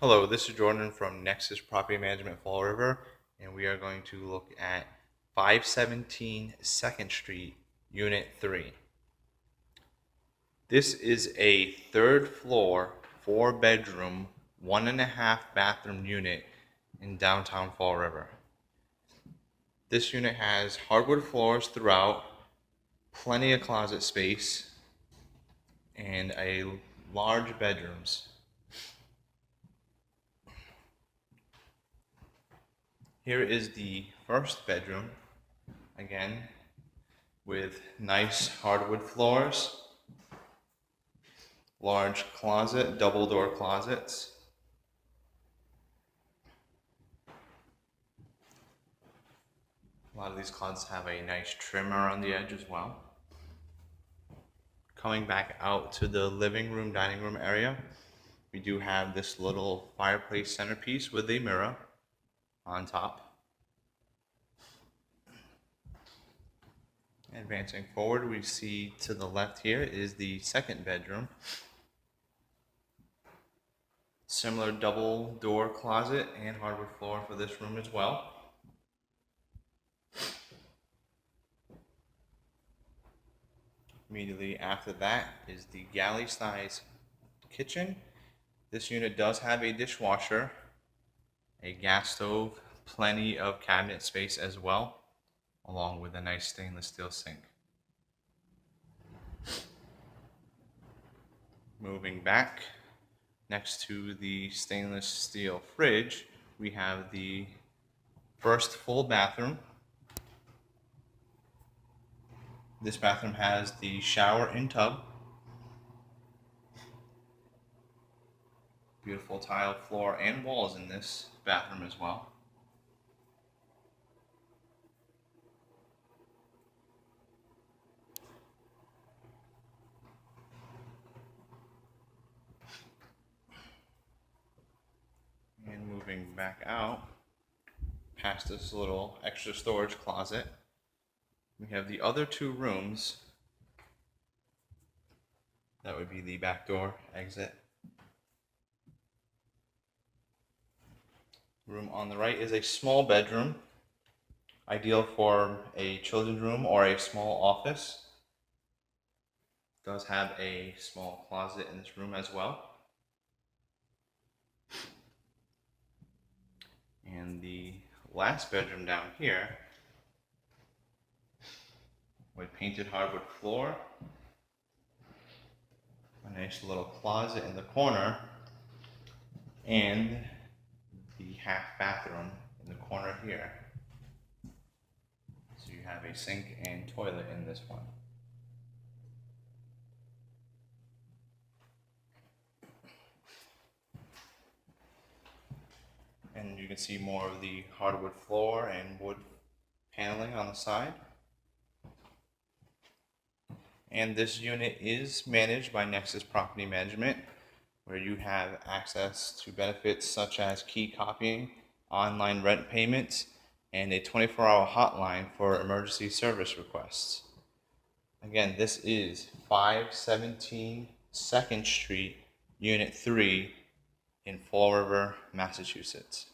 Hello, this is Jordan from Nexus Property Management Fall River, and we are going to look at 517 2nd Street, Unit 3. This is a third floor, 4-bedroom, 1.5 bathroom unit in downtown Fall River. This unit has hardwood floors throughout, plenty of closet space, and large bedrooms. Here is the first bedroom, again, with nice hardwood floors, large closet, double door closets. A lot of these closets have a nice trim around the edge as well. Coming back out to the living room, dining room area, we do have this little fireplace centerpiece with a mirror on top. Advancing forward, we see to the left here is the second bedroom. Similar double door closet and hardwood floor for this room as well. Immediately after that is the galley size kitchen. This unit does have a dishwasher, a gas stove, plenty of cabinet space as well, along with a nice stainless steel sink. Moving back, next to the stainless steel fridge, we have the first full bathroom. This bathroom has the shower and tub. Beautiful tile floor and walls in this bathroom as well. And moving back out, past this little extra storage closet, we have the other two rooms. That would be the back door exit. Room on the right is a small bedroom, ideal for a children's room or a small office. It does have a small closet in this room as well. And the last bedroom down here, with painted hardwood floor, a nice little closet in the corner, and the half bathroom in the corner here. So you have a sink and toilet in this one. And you can see more of the hardwood floor and wood paneling on the side. And this unit is managed by Nexus Property Management, where you have access to benefits such as key copying, online rent payments, and a 24-hour hotline for emergency service requests. Again, this is 517 2nd Street, Unit 3 in Fall River, Massachusetts.